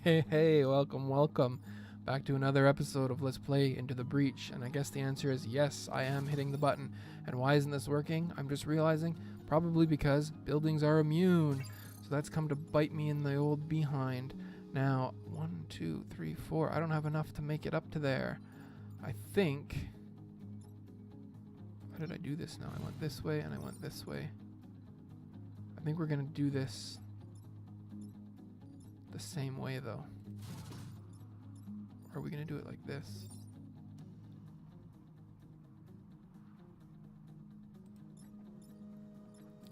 Hey, welcome back to another episode of Let's Play Into the Breach. And I guess the answer is yes, I am hitting the button. And why isn't this working? I'm just realizing, probably because buildings are immune. So that's come to bite me in the old behind. Now, 1, 2, 3, 4. I don't have enough to make it up to there. I think... How did I do this now? I went this way and I went this way. I think we're going to do this the same way though. Or are we going to do it like this?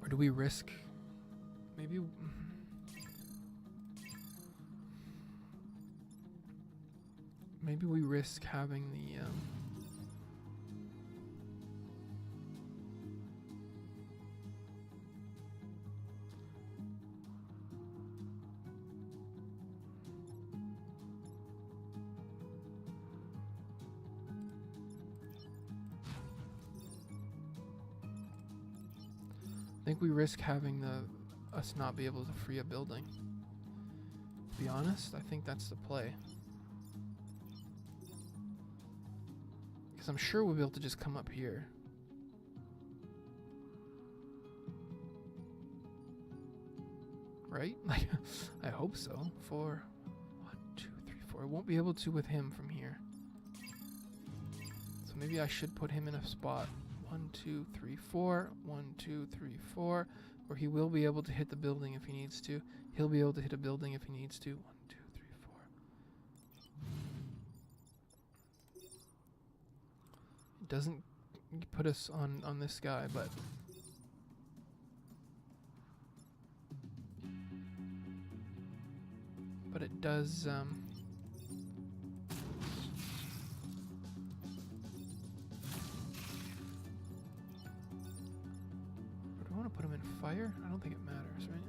Or do we risk... Maybe... Maybe we risk having the... I think we risk having us not be able to free a building. To be honest, I think that's the play. Because I'm sure we'll be able to just come up here. Right? Like, I hope so. 4, 1, 2, 3, 4. I won't be able to with him from here. So maybe I should put him in a spot. 1, 2, 3, 4. 1, 2, 3, 4. Or he will be able to hit the building if he needs to. He'll be able to hit a building if he needs to. 1, 2, 3, 4. It doesn't put us on this guy, but... But it does... I want to put him in fire? I don't think it matters, right?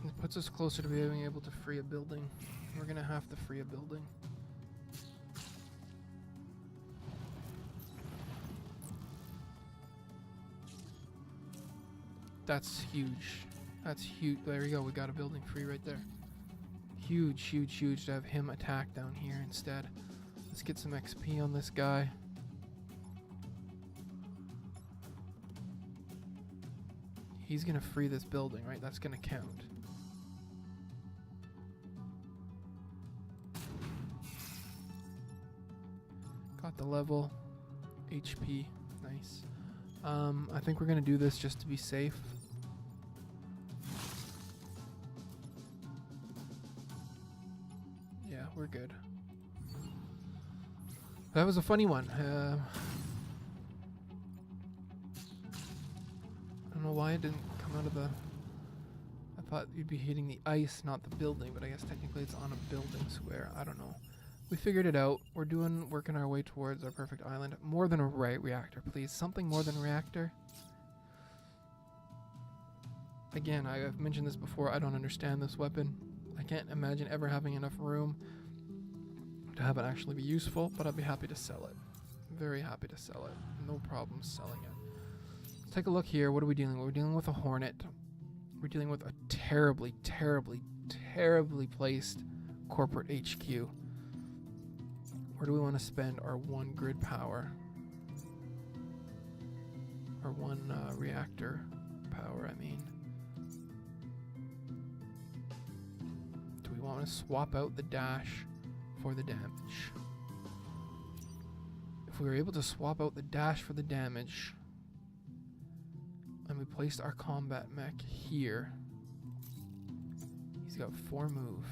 It puts us closer to being able to free a building. We're going to have to free a building. That's huge. That's huge. There we go. We got a building free right there. Huge, huge, huge to have him attack down here instead. Let's get some XP on this guy. He's gonna free this building, right? That's gonna count. Got the level. HP. Nice. I think we're gonna do this just to be safe. Yeah, we're good. That was a funny one. I don't know why it didn't come out of the... I thought you'd be hitting the ice, not the building, but I guess technically it's on a building square. I don't know. We figured it out. We're working our way towards our perfect island. More than a reactor, please. Something more than a reactor. Again, I've mentioned this before. I don't understand this weapon. I can't imagine ever having enough room to have it actually be useful, but I'd be happy to sell it. Very happy to sell it. No problem selling it. Let's take a look here. What are we dealing with? We're dealing with a Hornet. We're dealing with a terribly, terribly, terribly placed corporate HQ. Where do we want to spend our 1 grid power? Our 1 reactor power, I mean. Do we want to swap out the dash for the damage? If we were able to swap out the dash for the damage, and we placed our combat mech here, he's got 4 move.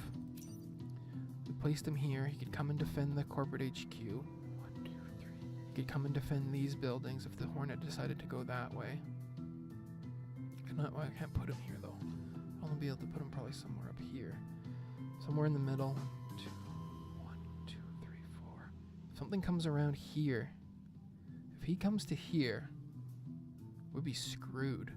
We placed him here, he could come and defend the corporate HQ. 1, 2, 3. He could come and defend these buildings if the Hornet decided to go that way. I can't put him here though. I'll only be able to put him probably somewhere up here. Somewhere in the middle. 1, 2, 3, 4. If something comes around here, if he comes to here, we'd be screwed.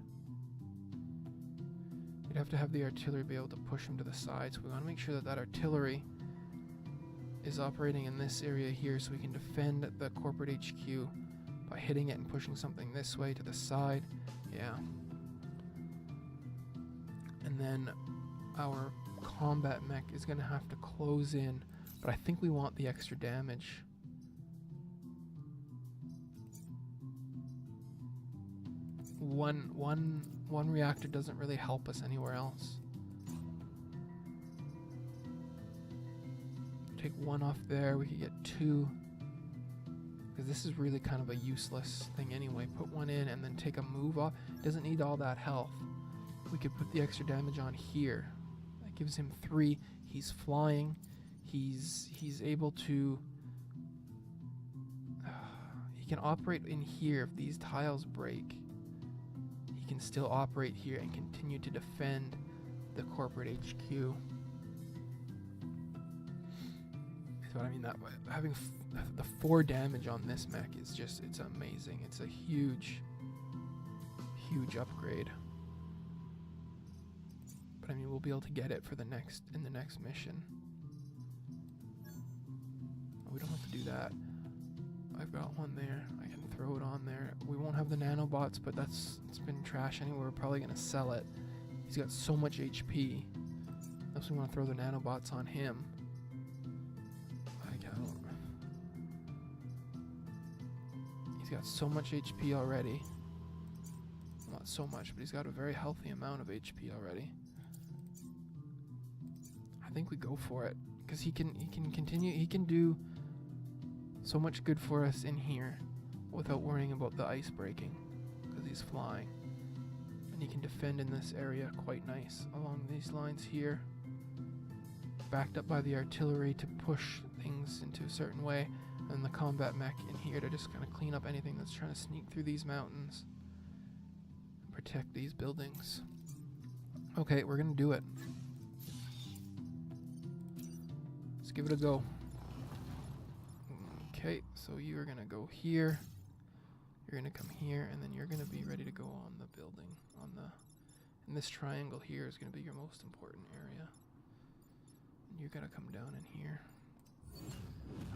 We'd have to have the artillery be able to push him to the side, so we want to make sure that that artillery is operating in this area here so we can defend the corporate HQ by hitting it and pushing something this way to the side Yeah. And then our combat mech is going to have to close in, but I think we want the extra damage. One reactor doesn't really help us anywhere else. Take one off there, we could get two. Because this is really kind of a useless thing anyway. Put one in and then take a move off. Doesn't need all that health. We could put the extra damage on here. That gives him 3. He's flying. He's able to... he can operate in here if these tiles break. He can still operate here and continue to defend the corporate HQ. That's what I mean. That way, having the 4 damage on this mech is just, it's amazing. It's a huge upgrade. But I mean, we'll be able to get it for the next mission. We don't have to do that. I've got one there. I can throw it on there. We won't have the nanobots, but it's been trash anyway. We're probably gonna sell it. He's got so much HP. Unless we want to throw the nanobots on him. He's got so much HP already. Not so much, but he's got a very healthy amount of HP already. I think we go for it because he can continue. He can do so much good for us in here without worrying about the ice breaking because he's flying, and he can defend in this area quite nice along these lines here. Backed up by the artillery to push things into a certain way, and the combat mech in here to just kind of clean up anything that's trying to sneak through these mountains and protect these buildings. Okay, we're gonna do it. Let's give it a go. Okay, so you are gonna go here. You're gonna come here, and then you're gonna be ready to go on the building. And this triangle here is gonna be your most important area. And you're gonna come down in here.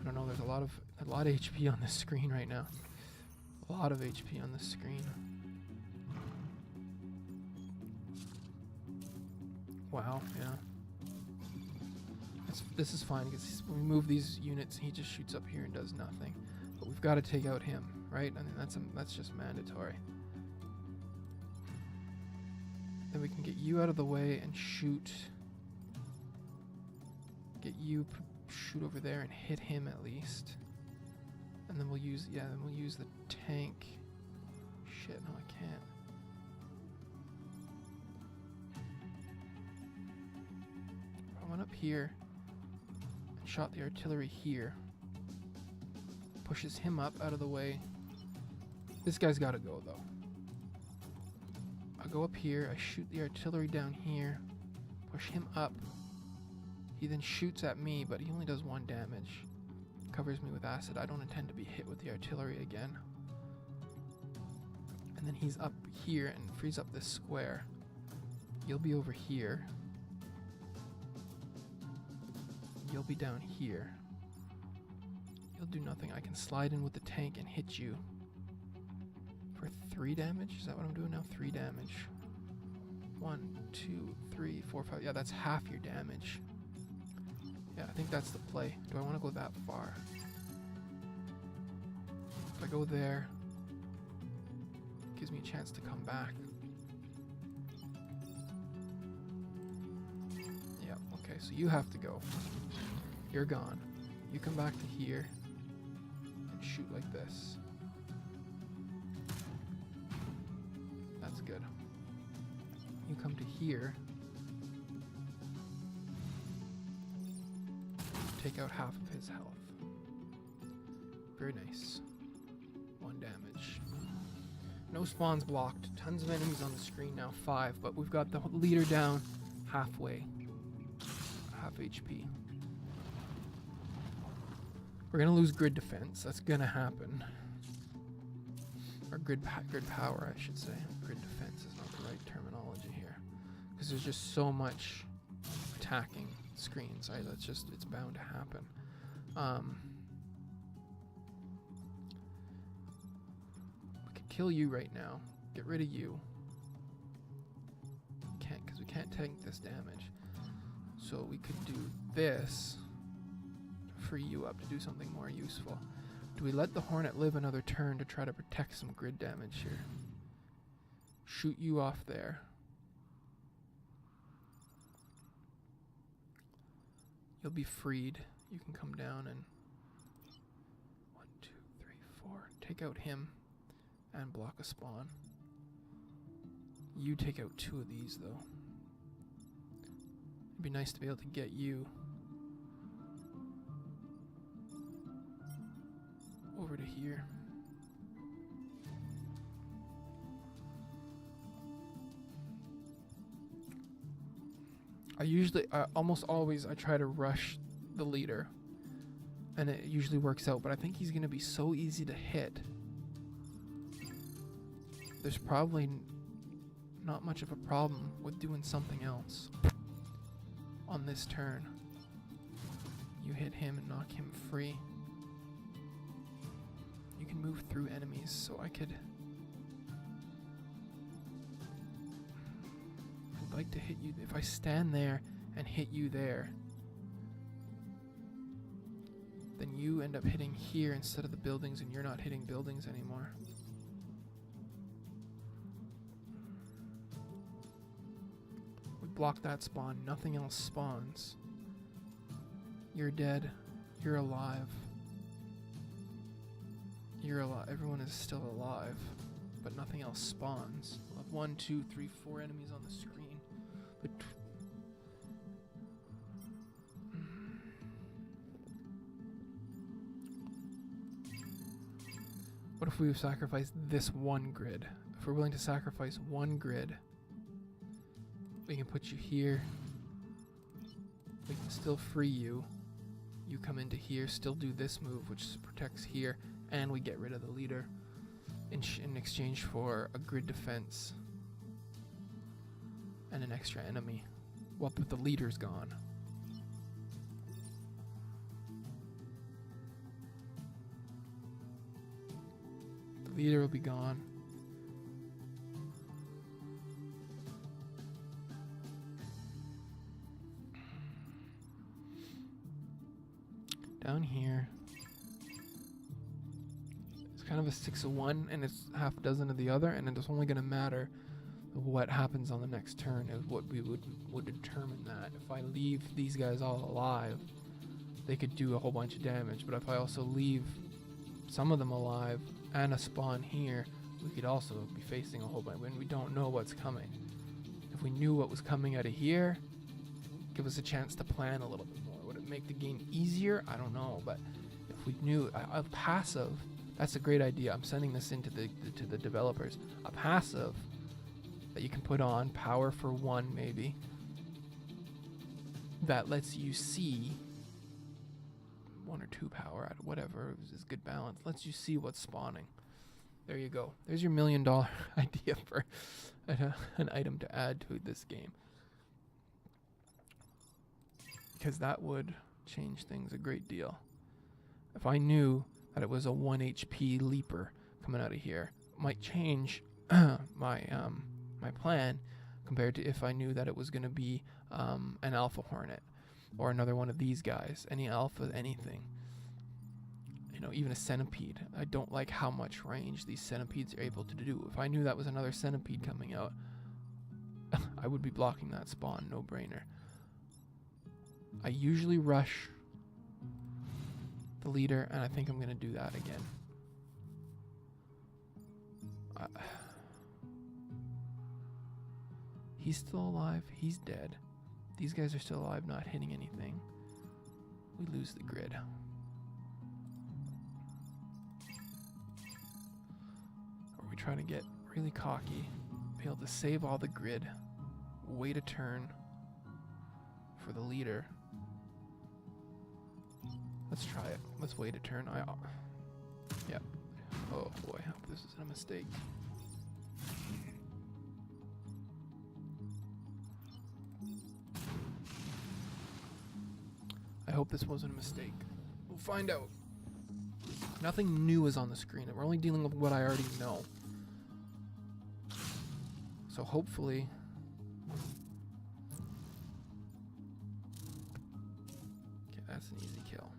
I don't know, there's a lot of HP on this screen right now. A lot of HP on this screen. Wow, yeah. This is fine because when we move these units, he just shoots up here and does nothing. But we've got to take out him, right? I mean, that's just mandatory. Then we can get you out of the way and shoot. Get you shoot over there and hit him at least. And then we'll use the tank. Shit, no, I can't. I went up here and shot the artillery here. Pushes him up out of the way. This guy's gotta go though. I go up here, I shoot the artillery down here, push him up. He then shoots at me, but he only does 1 damage. Covers me with acid. I don't intend to be hit with the artillery again. And then he's up here and frees up this square. You'll be over here. You'll be down here. You'll do nothing. I can slide in with the tank and hit you. For 3 damage? Is that what I'm doing now? 3 damage. 1, 2, 3, 4, 5. Yeah, that's half your damage. Yeah, I think that's the play. Do I want to go that far? If I go there, it gives me a chance to come back. Yeah, okay, so you have to go. You're gone. You come back to here and shoot like this. That's good. You come to here. Take out half of his health. Very nice. 1 damage. No spawns blocked. Tons of enemies on the screen now. 5, but we've got the leader down halfway. Half HP. We're gonna lose grid defense. That's gonna happen. Or grid power, I should say. Grid defense is not the right terminology here, because there's just so much attacking screens. Right? It's bound to happen. We could kill you right now. Get rid of you. Can't, because we can't tank this damage. So we could do this to free you up to do something more useful. Do we let the Hornet live another turn to try to protect some grid damage here? Shoot you off there. You'll be freed. You can come down and 1, 2, 3, 4. Take out him and block a spawn. You take out 2 of these though. It'd be nice to be able to get you over to here. Almost always I try to rush the leader, and it usually works out, but I think he's gonna be so easy to hit. There's probably not much of a problem with doing something else on this turn. You hit him and knock him free. You can move through enemies, so I could like to hit you. If I stand there and hit you there, then you end up hitting here instead of the buildings, and you're not hitting buildings anymore. We block that spawn, nothing else spawns. You're dead. You're alive. You're alive. Everyone is still alive, but nothing else spawns. We'll have 1, 2, 3, 4 enemies on the screen. But what if we sacrifice this one grid? If we're willing to sacrifice one grid, we can put you here. We can still free you. You come into here, still do this move, which protects here, and we get rid of the leader in exchange for a grid defense and an extra enemy. Well, but the leader's gone. The leader will be gone. Down here, it's kind of a 6 of one, and it's half a dozen of the other, and it's only going to matter what happens on the next turn is what we would determine that. If I leave these guys all alive, they could do a whole bunch of damage, but if I also leave some of them alive and a spawn here, we could also be facing a whole bunch when we don't know what's coming. If we knew what was coming out of here, give us a chance to plan a little bit more. Would it make the game easier? I don't know, but if we knew a passive, that's a great idea. I'm sending this into to the developers. A passive that you can put on, power for 1 maybe, that lets you see 1 or 2 power, whatever is good balance, lets you see what's spawning. There you go. There's your $1 million idea for an item to add to this game, because that would change things a great deal. If I knew that it was a 1 HP leaper coming out of here, it might change my plan compared to if I knew that it was going to be an Alpha Hornet or another one of these guys, any Alpha, anything. You know, even a Centipede. I don't like how much range these Centipedes are able to do. If I knew that was another Centipede coming out, I would be blocking that spawn, no brainer. I usually rush the leader, and I think I'm going to do that again. He's still alive. He's dead. These guys are still alive, not hitting anything. We lose the grid. Or we try to get really cocky, be able to save all the grid, wait a turn for the leader. Let's try it. Let's wait a turn. Yep. Oh boy, I hope this isn't a mistake. I hope this wasn't a mistake. We'll find out. Nothing new is on the screen. We're only dealing with what I already know. So hopefully... Okay, that's an easy kill.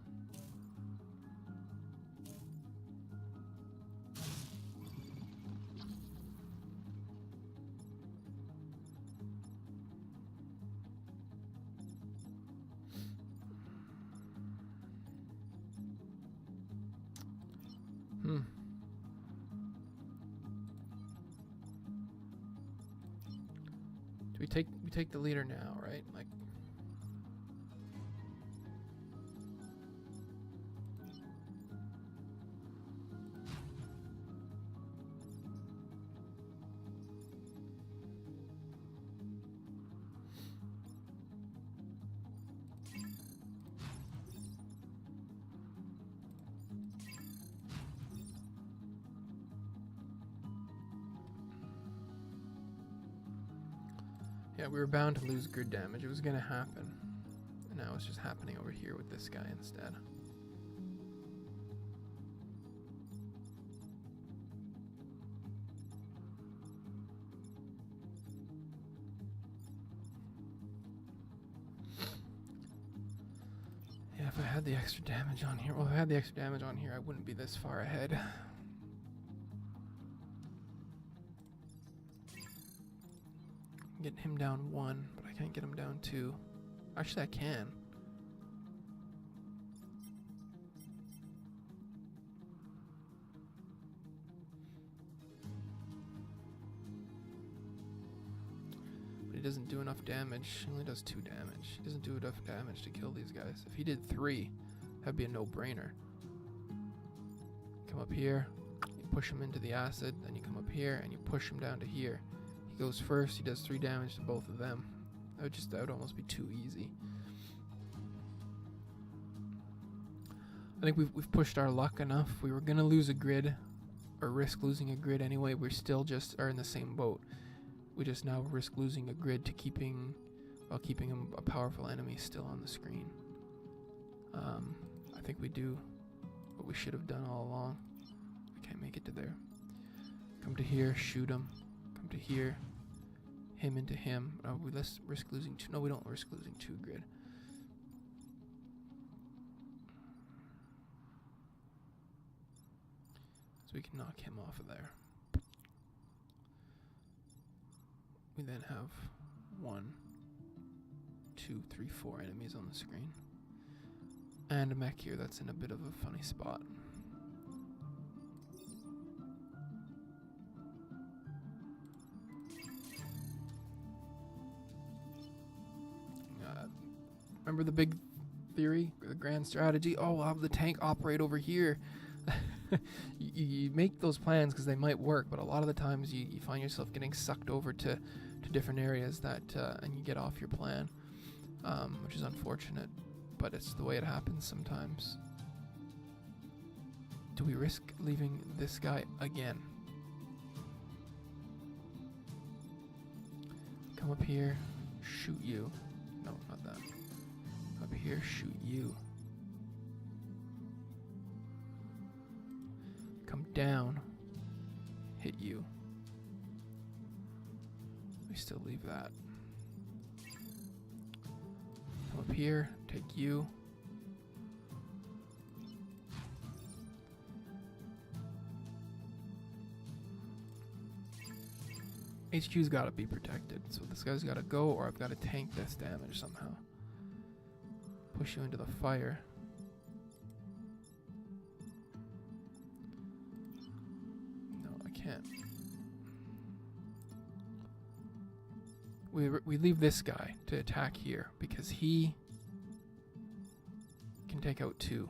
We take the leader now, right? Like, yeah, we were bound to lose grid damage. It was gonna happen. And now it's just happening over here with this guy instead. Yeah, if I had the extra damage on here, well, if I had the extra damage on here, I wouldn't be this far ahead. Get him down 1, but I can't get him down 2. Actually, I can. But he doesn't do enough damage. He only does 2 damage. He doesn't do enough damage to kill these guys. If he did 3, that'd be a no-brainer. Come up here, you push him into the acid, then you come up here and you push him down to here. He goes first, he does 3 damage to both of them. That would almost be too easy. I think we've pushed our luck enough. We were gonna lose a grid, or risk losing a grid anyway. We still just are in the same boat. We just now risk losing a grid to keeping him a powerful enemy still on the screen. I think we do what we should have done all along. We can't make it to there. Come to here, shoot him. Come to here, him into him. Let's risk losing 2. No, we don't risk losing 2 grid. So we can knock him off of there. We then have 1, 2, 3, 4 enemies on the screen. And a mech here that's in a bit of a funny spot. Remember the big theory, the grand strategy? Oh, we'll have the tank operate over here. You make those plans because they might work, but a lot of the times you find yourself getting sucked over to different areas that and you get off your plan, which is unfortunate, but it's the way it happens sometimes. Do we risk leaving this guy again? Come up here, shoot you. No, not that. Up here, shoot you. Come down, hit you. We still leave that. Come up here, take you. HQ's gotta be protected, so this guy's gotta go, or I've gotta tank this damage somehow. Push you into the fire. No, I can't. We leave this guy to attack here because he can take out 2.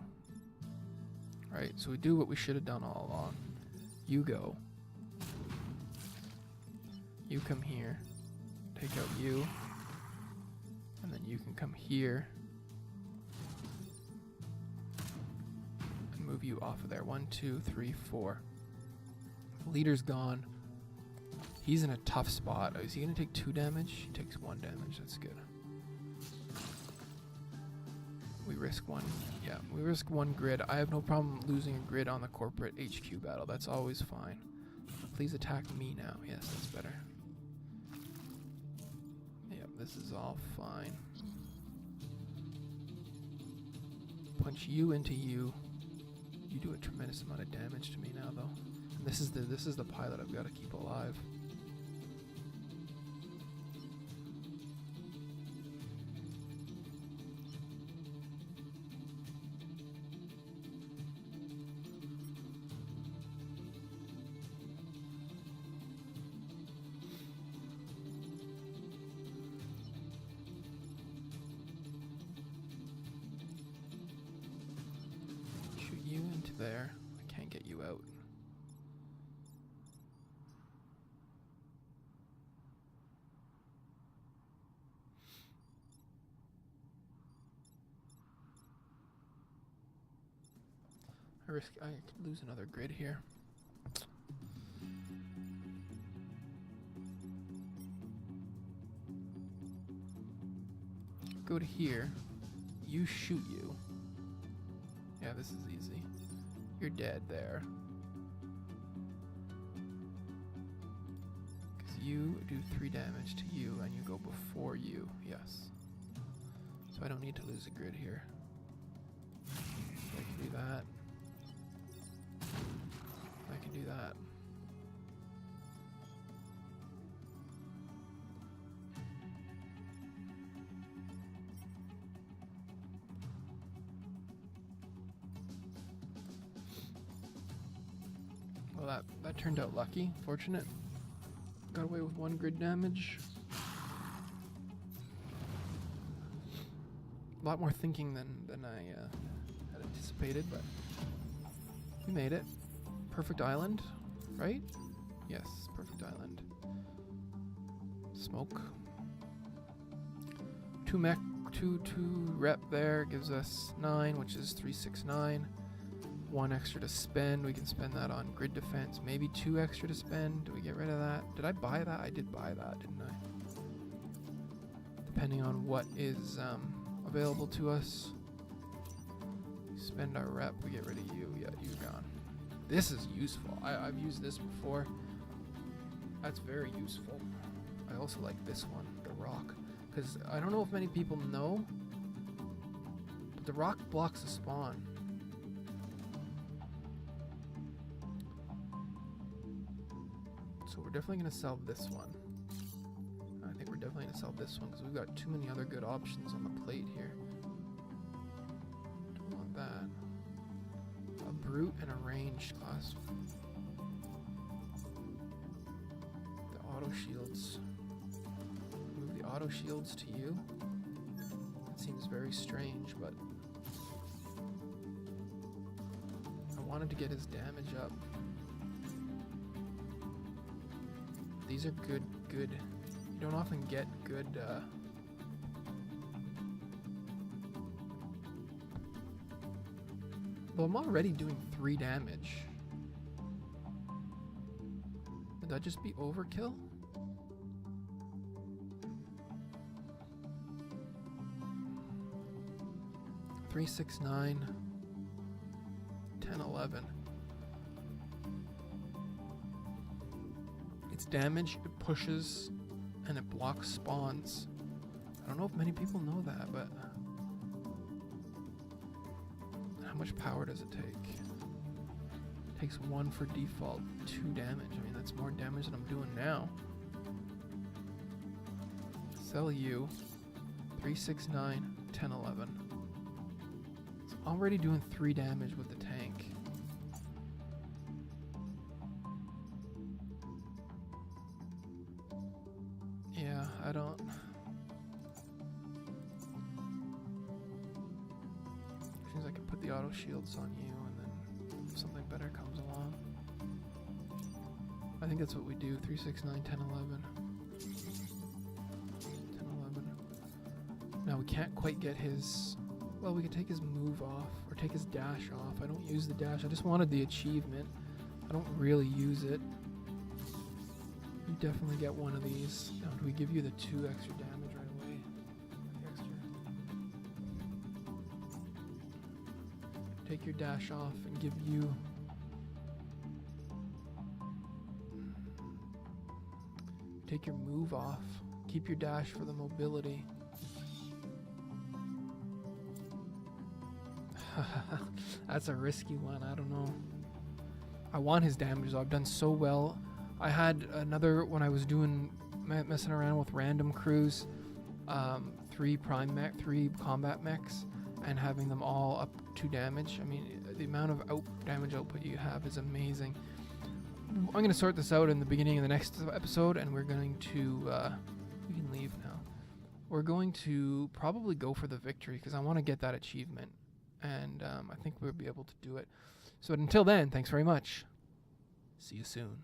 Right, so we do what we should have done all along. You go. You come here, take out you, and then you can come here and move you off of there. 1, 2, 3, 4. Leader's gone. He's in a tough spot. Is he gonna take 2 damage? He takes 1 damage. That's good. We risk 1. Yeah, we risk 1 grid. I have no problem losing a grid on the corporate HQ battle. That's always fine. Please attack me now. Yes, that's better. this is all fine. Punch you into you. You do a tremendous amount of damage to me now, though. And this is the pilot I've got to keep alive. There. I can't get you out. I could lose another grid here. Go to here. You shoot you. Yeah, this is easy. You're dead there. Because you do 3 damage to you and you go before you. Yes. So I don't need to lose a grid here. I can do that. I can do that. Well, that turned out lucky. Fortunate. Got away with 1 grid damage. A lot more thinking than I had anticipated, but we made it. Perfect island, right? Yes, perfect island. Smoke. 2 rep there gives us 9, which is 369. 1 extra to spend. We can spend that on grid defense. Maybe 2 extra to spend. Do we get rid of that? Did I buy that? I did buy that, didn't I? Depending on what is available to us. Spend our rep. We get rid of you. Yeah, you're gone. This is useful. I've used this before. That's very useful. I also like this one, the rock. Because I don't know if many people know, but the rock blocks the spawn. So we're definitely going to sell this one. I think we're definitely going to sell this one because we've got too many other good options on the plate here. Don't want that. A brute and a ranged class. The auto shields. Move the auto shields to you. That seems very strange, but I wanted to get his damage up. These are good. You don't often get good, Well, I'm already doing 3 damage. Would that just be overkill? Three, 6, 9, 10, 11. It's damage, it pushes, and it blocks spawns. I don't know if many people know that, but how much power does it take? It takes 1 for default, 2 damage. I mean, that's more damage than I'm doing now. Sell you. 3, 6, 9, 10, 11. It's already doing 3 damage with the tank. Yeah, I don't... Seems like I can put the auto shields on you and then if something better comes along. I think that's what we do. 3, 6, 9, 10, 11. 10, 11. Now we can't quite get his... Well, we could take his move off or take his dash off. I don't use the dash. I just wanted the achievement. I don't really use it. You definitely get one of these. Now, do we give you the 2 extra damage right away? Take your dash off and give you... Take your move off. Keep your dash for the mobility. That's a risky one. I don't know. I want his damage though. I've done so well. I had another when I was doing messing around with random crews, 3 combat mechs, and having them all up 2 damage. I mean, the amount of damage output you have is amazing. I'm going to sort this out in the beginning of the next episode, and we're going to we can leave now. We're going to probably go for the victory because I want to get that achievement, and I think we'll be able to do it. So until then, thanks very much. See you soon.